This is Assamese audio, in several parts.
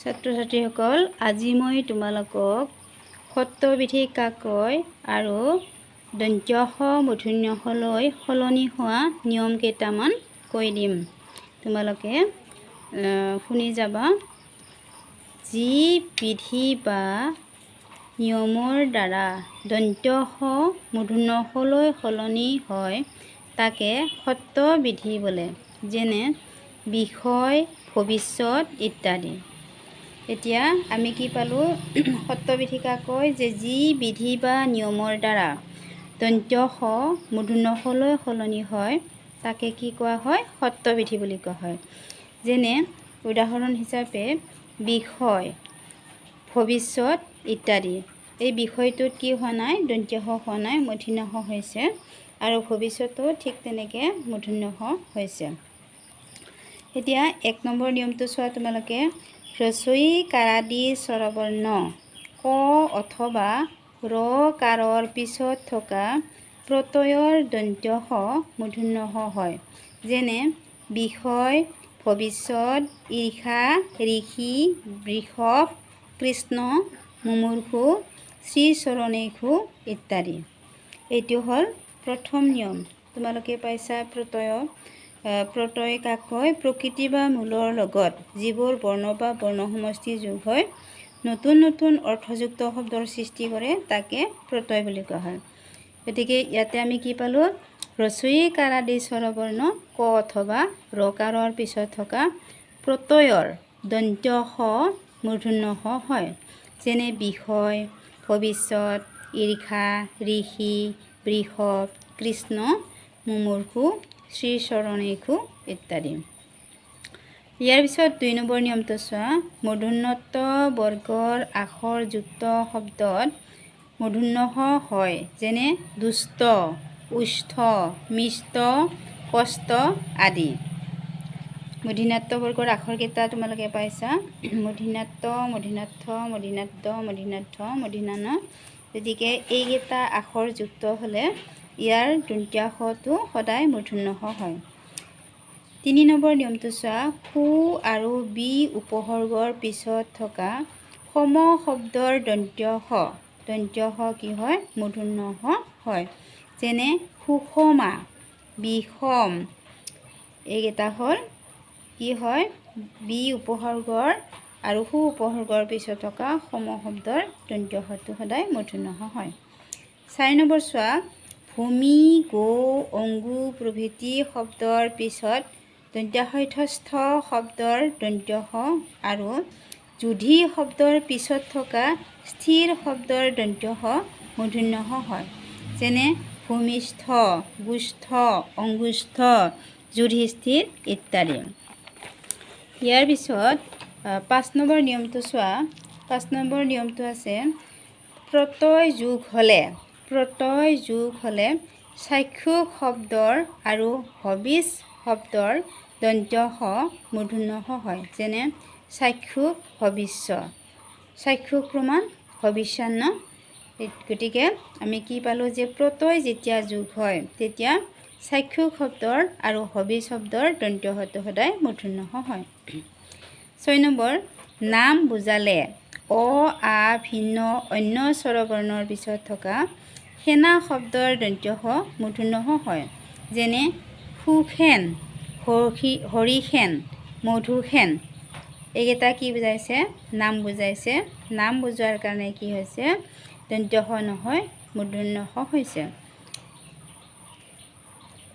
ছাত্ৰ-ছাত্ৰীসকল আজি মই তোমালোকক সত্ৰবিধি কাক কয় আৰু দন্ত্য স মূৰ্ধন্য ষলৈ সলনি হোৱা নিয়ম কেইটামান কৈ দিম। তোমালোকে শুনি যাবা। যি বিধি বা নিয়মৰ দ্বাৰা দন্ত্য স মূৰ্ধন্য ষলৈ সলনি হয় তাকে সত্ৰবিধি বোলে, যেনে বিষয়, ভৱিষ্যত ইত্যাদি। এতিয়া আমি কি পালোঁ, সত্ৰবিধি কাক কয় যে যি বিধি বা নিয়মৰ দ্বাৰা দন্ত্য স মূৰ্ধন্য ষলৈ সলনি হয় তাকে কি কোৱা হয়, সত্ৰবিধি বুলি কোৱা হয়। যেনে উদাহৰণ হিচাপে বিষয়, ভৱিষ্যত ইত্যাদি। এই বিষয়টোত কি হোৱা নাই, দন্ত্য স হোৱা নাই, মূৰ্ধন্য ষ হৈছে, আৰু ভৱিষ্যতো ঠিক তেনেকৈ মূৰ্ধন্য ষ হৈছে। এতিয়া ১ নম্বৰ নিয়মটো চোৱা তোমালোকে। হ্ৰস্বই কাৰাদি স্বৰবৰ্ণ ক অথবা ৰ কাৰৰ পিছত থকা প্ৰত্যয়ৰ দন্ত্য স মূৰ্ধন্য ষ হয়। যেনে বিষয়, ভৱিষ্যত, ঈৰ্ষা, ঋষি, বৃষভ, কৃষ্ণ, মুমূৰ্ষু, শ্ৰীচৰণেষু ইত্যাদি। এইটো হ'ল প্ৰথম নিয়ম। তোমালোকে পাইছা প্ৰত্যয়। প্ৰত্যয় কাক কয়, প্ৰকৃতি বা মূলৰ লগত যিবোৰ বৰ্ণ বা বৰ্ণ সমষ্টি যোগ হয় নতুন নতুন অৰ্থযুক্ত শব্দৰ সৃষ্টি কৰে তাকে প্ৰত্যয় বুলি কোৱা হয়। গতিকে ইয়াতে আমি কি পালোঁ, হ্ৰস্বই কাৰাদি স্বৰবৰ্ণ ক অথবা ৰ কাৰৰ পিছত থকা প্ৰত্যয়ৰ দন্ত্য স মূৰ্ধন্য ষ হয়। যেনে বিষয়, ভৱিষ্যত, ঈৰ্ষা, ঋষি, বৃষভ, কৃষ্ণ, মুমূৰ্ষু, শ্ৰীচৰণেষু ইত্যাদি। ইয়াৰ পিছত ২ নম্বৰ নিয়মটো চোৱা। মূৰ্ধন্যত্ব বৰ্গৰ আখৰযুক্ত শব্দত মূৰ্ধন্য ষ হয়। যেনে দুষ্ট, ওষ্ঠ, মিষ্ট, কষ্ট আদি। মূৰ্ধন্যাত্ব বৰ্গৰ আখৰকেইটা তোমালোকে পাইছা, মূৰ্ধন্যাত্ত, মূৰ্ধন্যাৰ্থ, মূৰ্ধন্যাদ্দ, মূৰ্ধন্যাৰ্থ, মূৰ্ধন্য। গতিকে এইকেইটা আখৰযুক্ত হ'লে ইয়াৰ দন্ত্য সটো সদায় মূৰ্ধন্য ষ হয়। ৩ নম্বৰ নিয়মটো চোৱা। সু আৰু বি উপসৰ্গৰ পিছত থকা সম শব্দৰ দন্ত্য স কি হয়, মূৰ্ধন্য ষ হয়। যেনে সুষমা, বিষম, এইকেইটা হ'ল কি হয়, বি উপসৰ্গৰ আৰু সু উপসৰ্গৰ পিছত থকা সম শব্দৰ দন্ত্য সটো সদায় মূৰ্ধন্য ষ হয়। ৪ নম্বৰ চোৱা। ভূমি, গো, অংগু প্ৰভৃতি শব্দৰ পিছত দন্ত্যাহস্থ শব্দৰ দন্ত্য স আৰু যুধি শব্দৰ পিছত থকা স্থিৰ শব্দৰ দন্ত্য স মূৰ্ধন্য ষ হয়। যেনে ভূমিষ্ঠ, গোষ্ঠ, অংগুষ্ঠ, যুধিষ্ঠিৰ ইত্যাদি। ইয়াৰ পিছত ৫ নম্বৰ নিয়মটো চোৱা। ৫ নম্বৰ নিয়মটো আছে প্ৰত্যয় যোগ হ'লে চাক্ষুষ শব্দৰ আৰু হবিচ শব্দৰ দন্ত্য স মূৰ্ধন্য ষ হয়। যেনে চাক্ষুষ, হবিষ্য। চাক্ষুষ প্ৰমাণ হবিষ্যান্ন। গতিকে আমি কি পালোঁ যে প্ৰত্যয় যেতিয়া যোগ হয় তেতিয়া চাক্ষুষ শব্দৰ আৰু হবিচ শব্দৰ দন্ত্য সটো সদায় মূৰ্ধন্য ষ হয়। ৬ নম্বৰ। নাম বুজালে অ, আ ভিন্ন অন্য স্বৰবৰ্ণৰ পিছত থকা সেনা শব্দৰ দন্ত্য স মূৰ্ধন্য ষ হয়। যেনে সুখেন, হৰিষেন, মধুসেন। এইকেইটা কি বুজাইছে, নাম বুজাইছে। নাম বুজোৱাৰ কাৰণে কি হৈছে, দন্ত্য স নহয়, মূৰ্ধন্য ষ হৈছে।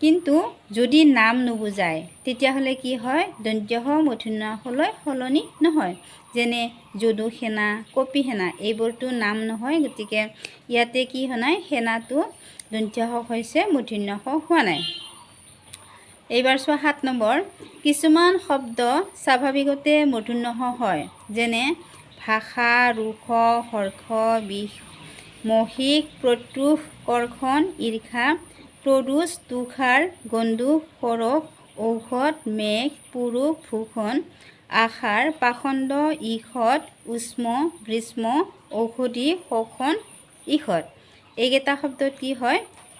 কিন্তু যদি নাম নুবুজায় তেতিয়াহ'লে কি হয়, দন্ত্য স মূৰ্ধন্য ষলৈ সলনি নহয়। যেনে যদুসেনা, কপিসেনা, এইবোৰতো নাম নহয়। গতিকে ইয়াতে কি হোৱা নাই, সেনাটো দন্ত্য স হৈছে, মূৰ্ধন্য ষ হোৱা নাই। এইবাৰ চোৱা ৭ নম্বৰ। কিছুমান শব্দ স্বাভাৱিকতে মূৰ্ধন্য ষ হয়। যেনে ভাষা, ৰোষ, হৰ্ষ, বিষ, মহিষ, প্ৰত্যুষ, কৰ্ষণ, ঈৰ্ষা, প্ৰদোষ, তুষাৰ, গণ্ডূষ, সৰোষ, ঔষধ, মেঘ, পুৰুষ, ভূষণ, আষাঢ়, পাখণ্ড, ঈষৎ, উষ্ম, গ্ৰীষ্ম, ঔষধি, শোষণ, ঈষৎ। এইকেইটা শব্দত কি হয়,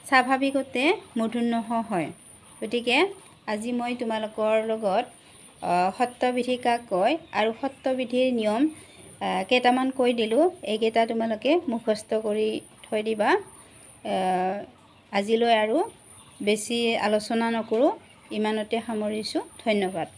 স্বাভাৱিকতে মূৰ্ধন্য ষ হয়। গতিকে আজি মই তোমালোকৰ লগত সত্যবিধি কাক কয় আৰু সত্যবিধিৰ নিয়ম কেইটামান কৈ দিলোঁ। এইকেইটা তোমালোকে মুখস্থ কৰি থৈ দিবা। আজিলৈ আৰু বেছি আলোচনা নকৰোঁ, ইমানতে সামৰিছোঁ। ধন্যবাদ।